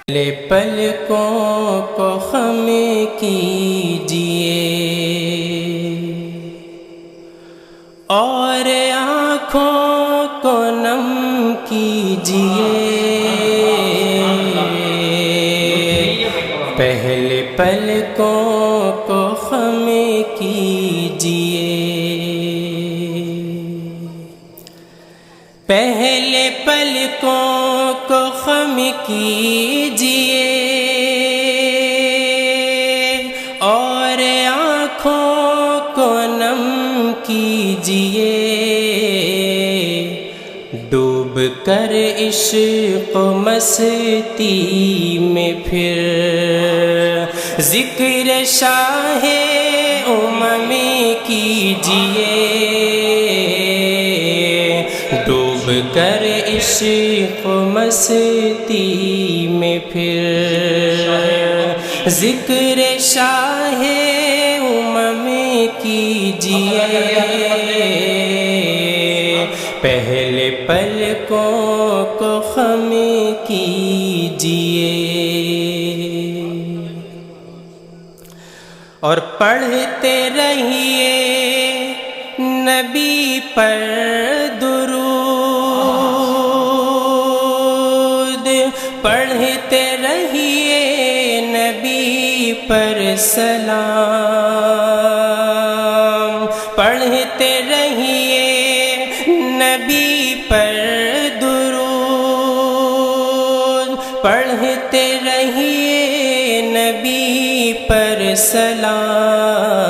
پہلے پلکوں کو خم کیجیے اور آنکھوں کو نم کیجیے، پہلے پلکوں کو خم کیجیے، پہلے پلکوں کو خم کیجیے اور آنکھوں کو نم کیجیے، ڈوب کر عشق و مستی میں پھر ذکر شاہ امم کیجیے، ڈوب کر عشق و مستی میں پھر ذکر شاہ امم کیجیے، پہلے پلکوں کو خم کیجیے اور پڑھتے رہیے نبی پر درود، پڑھتے رہیے نبی پر سلام، پڑھتے رہیے نبی پر درود، پڑھتے رہیے نبی پر سلام،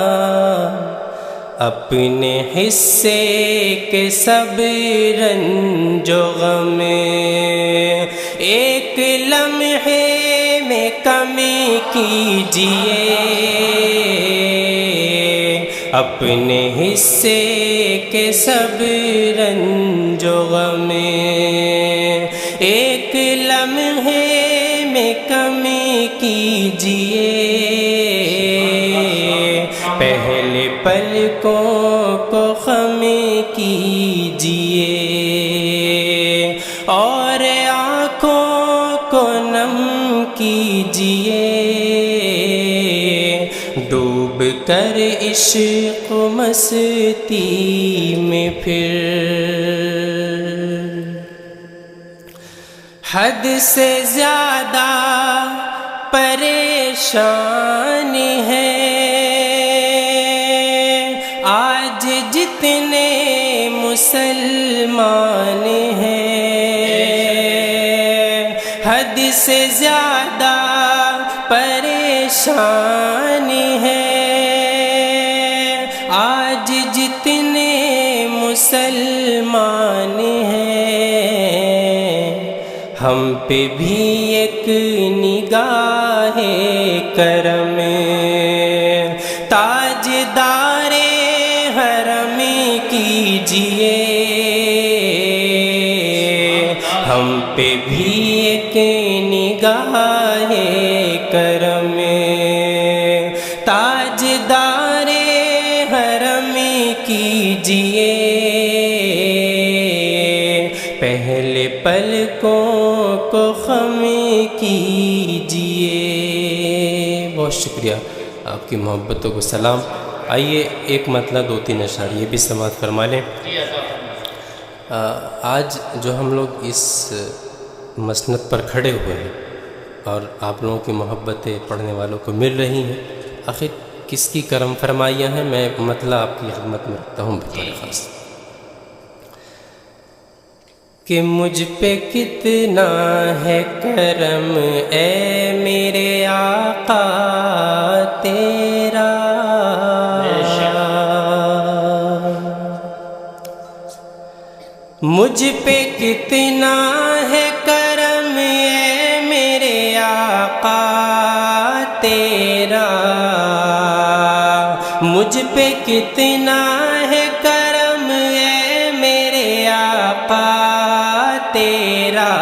اپنے حصے کے سب رنج و غم ایک لمحے میں کم کیجیے، اپنے حصے کے سب رنج و غم ایک لمحے میں کم کیجیے، پہلے پلکوں کو خم کیجیے اور آنکھوں کو نم کیجیے، ڈوب کر عشق و مستی میں پھر حد سے زیادہ پریشان ہے آج جتنے مسلمان ہیں، حد سے زیادہ پریشان ہے آج جتنے مسلمان ہیں، ہم پہ بھی ایک نگاہ کرم تاجدار حرم کیجیے، ہم پہ بھی ایک نگاہ کرم تاجدار حرم کیجیے، پہلے پلکوں کو خم کیجیے۔ بہت شکریہ، آپ کی محبتوں کو سلام۔ آئیے ایک مطلع دو تین اشعار یہ بھی سماعت فرما لیں۔ آج جو ہم لوگ اس مسند پر کھڑے ہوئے ہیں اور آپ لوگوں کی محبتیں پڑھنے والوں کو مل رہی ہیں، آخر کس کی کرم فرمائیاں ہیں، میں مطلع آپ کی خدمت میں رکھتا ہوں بطور خاص کہ مجھ پہ کتنا ہے کرم اے میرے آقا تیرا، مجھ پہ کتنا ہے کرم اے میرے آقا تیرا، مجھ پہ کتنا ہے کرم اے میرے آقا تیرا،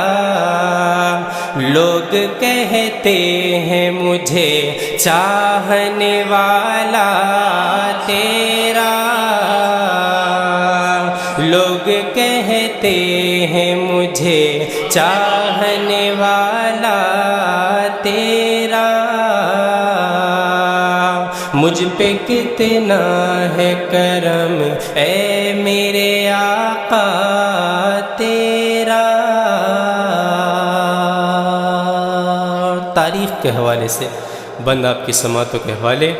لوگ کہتے ہیں مجھے چاہنے والا تیرا، لوگ کہتے ہیں مجھے چاہنے والا تیرا، مجھ پہ کتنا ہے کرم اے میرے آقا تیرا۔ تاریخ کے حوالے سے بند آپ کی سماعتوں کے حوالے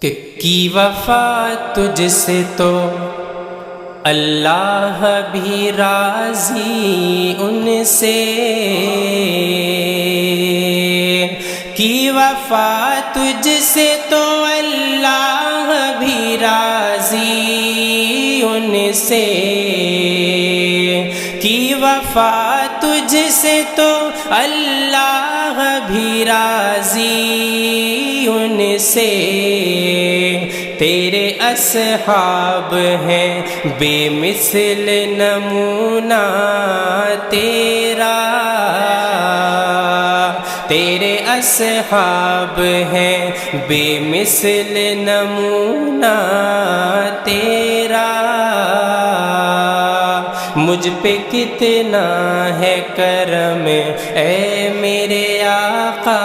کہ کی وفا تجھ سے تو اللہ بھی راضی ان سے، کی وفا تجھ سے تو اللہ بھی راضی ان سے، کی وفا تجھ سے تو اللہ بھی راضی ان سے، تیرے اصحاب ہیں بے مثل نمونہ تیرا، تیرے اصحاب ہیں بے مثل نمونہ تیرا، مجھ پہ کتنا ہے کرم اے میرے آقا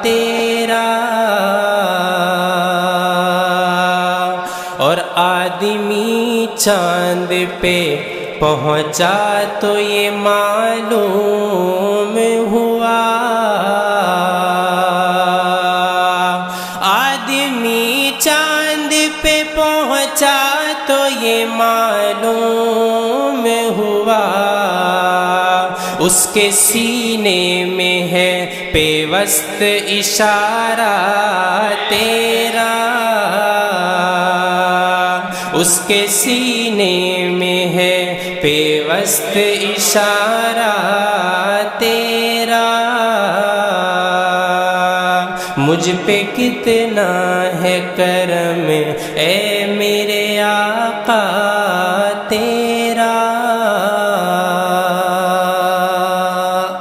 تیرا۔ اور آدمی چاند پہ پہنچا تو یہ معلوم ہوا، آدمی چاند پہ پہنچا تو یہ معلوم ہوا، اس کے سینے میں ہے پیوست اشارہ تیرا، اس کے سینے میں ہے پیوست اشارہ تیرا، مجھ پہ کتنا ہے کرم اے میرے آقا تیرا۔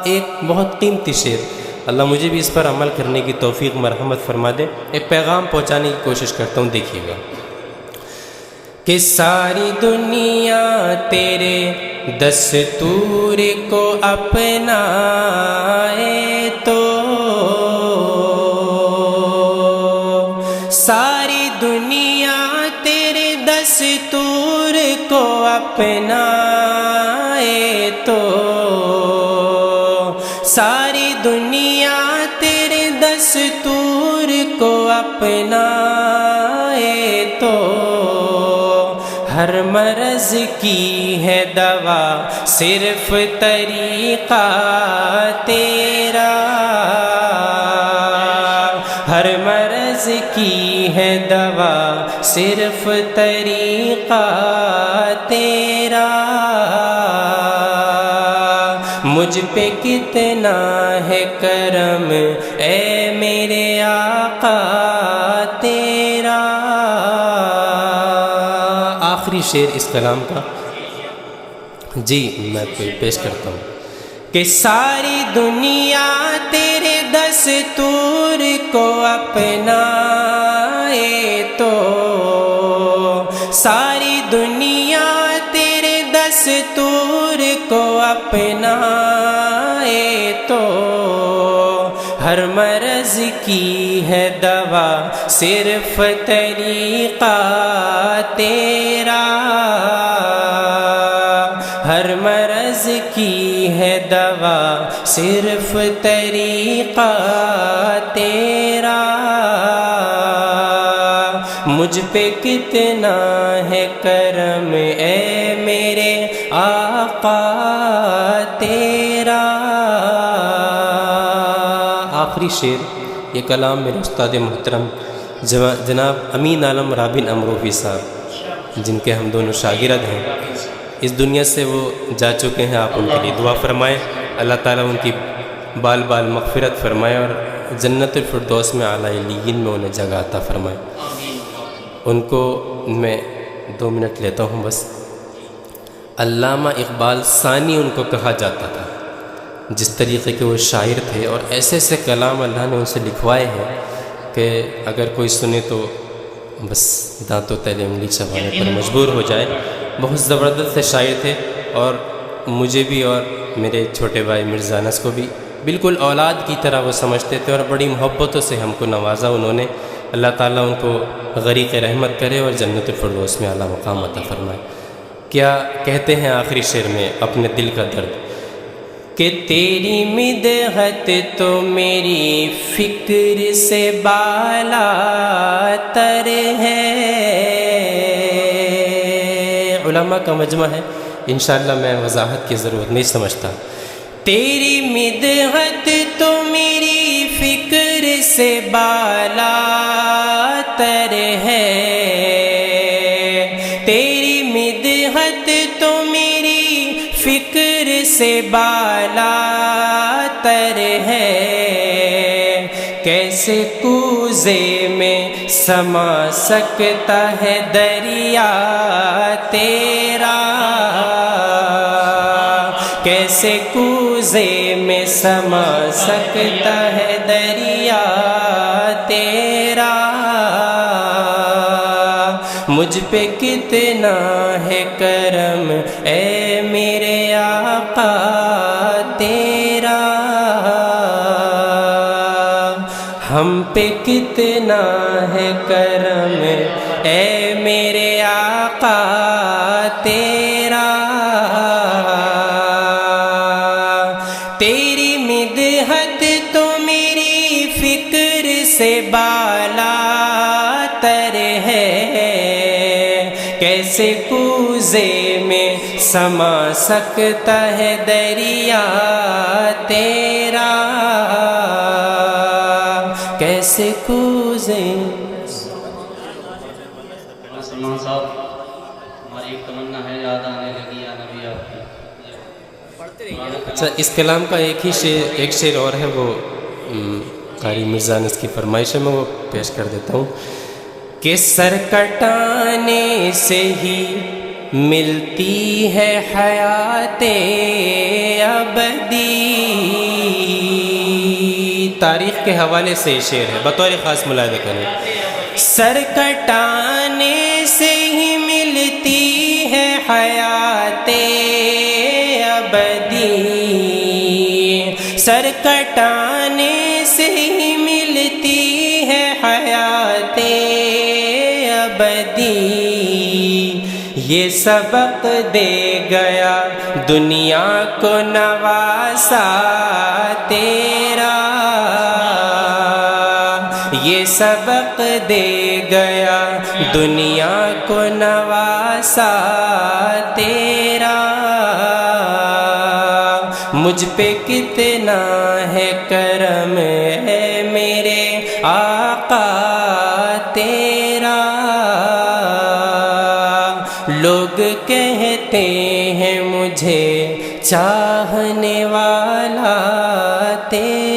ایک بہت قیمتی شعر، اللہ مجھے بھی اس پر عمل کرنے کی توفیق مرحمت فرما دے، ایک پیغام پہنچانے کی کوشش کرتا ہوں، دیکھیے گا کہ ساری دنیا تیرے دستور کو اپنائے تو، ساری دنیا تیرے دستور کو اپنائے تو، ساری دنیا تیرے دستور کو اپنائے تو، ہر مرض کی ہے دوا صرف طریقہ تیرا، ہر مرض کی ہے دوا صرف طریقہ تیرا، مجھ پہ کتنا ہے کرم اے میرے آقا تیرا۔ آخری شعر اس کلام کا جی میں پیش کرتا ہوں کہ ساری دنیا تیرے دستور کو اپنائے تو، ساری دنیا تیرے دستور کو اپنائے تو، ہر مرض کی ہے دوا صرف طریقہ تیرا، ہر مرض کی ہے دوا صرف طریقہ تیرا، مجھ پہ کتنا ہے کرم اے میرے آقا تیرا۔ آخری شعر یہ کلام میرے استاد محترم جناب امین عالم رابن امروہی صاحب، جن کے ہم دونوں شاگرد ہیں، اس دنیا سے وہ جا چکے ہیں، آپ ان کے لیے دعا فرمائیں، اللہ تعالیٰ ان کی بال بال مغفرت فرمائے اور جنت الفردوس میں اعلیٰ علیین میں انہیں جگہ عطا فرمائے۔ ان کو میں 2 منٹ لیتا ہوں بس۔ علامہ اقبال ثانی ان کو کہا جاتا تھا، جس طریقے کے وہ شاعر تھے، اور ایسے ایسے کلام اللہ نے ان سے لکھوائے ہیں کہ اگر کوئی سنے تو بس دانتوں تلے انگلی چبانے پر مجبور ہو جائے۔ بہت زبردست شاعر تھے، اور مجھے بھی اور میرے چھوٹے بھائی مرزا انس کو بھی بالکل اولاد کی طرح وہ سمجھتے تھے، اور بڑی محبتوں سے ہم کو نوازا انہوں نے۔ اللہ تعالیٰ ان کو غریق رحمت کرے اور جنت الفردوس میں اعلیٰ مقام عطا فرمائے۔ کیا کہتے ہیں آخری شعر میں اپنے دل کا درد کہ تیری مدحت تو میری فکر سے بالا تر ہے۔ علماء کا مجمع ہے، انشاءاللہ میں وضاحت کی ضرورت نہیں سمجھتا۔ تیری مدحت تو میری فکر سے بالا تر ہے، تیری مدحت تو میری فکر سے بالا تر ہے۔ کیسے کوزے میں سما سکتا ہے دریا تیرا، کیسے کوزے میں سما سکتا ہے دریا تیرا۔ مجھ پہ کتنا ہے کرم اے میرے آقا تیرا، ہم پہ کتنا ہے کرم اے میرے آقا تیرا۔ تیری مدحت تو میری فکر سے بالا تر ہے، کیسے کوزے میں سما سکتا ہے دریا تیرا، کیسے کوزے۔ سلمان صاحب، ہماری ایک تمنا ہے، یاد آنے لگی یا نبی آپ کی۔ اچھا، اس کلام کا ایک شعر اور ہے، وہ قاری مرزا انس کی فرمائش ہے، میں وہ پیش کر دیتا ہوں کہ سر کٹانے سے ہی ملتی ہے حیات ابدی۔ تاریخ کے حوالے سے یہ شعر ہے، بطور خاص ملاحظہ کریں۔ سر کٹانے سے ہی ملتی ہے حیات ابدی، سر کٹانے سے ہی ملتی ہے حیات ابدی۔ یہ سبق دے گیا دنیا کو نواسا تیرا، یہ سبق دے گیا دنیا کو نواسا تیرا۔ مجھ پہ کتنا ہے کرم ہے میرے آقا تیرا، لوگ کہتے ہیں مجھے چاہنے والا تیرا۔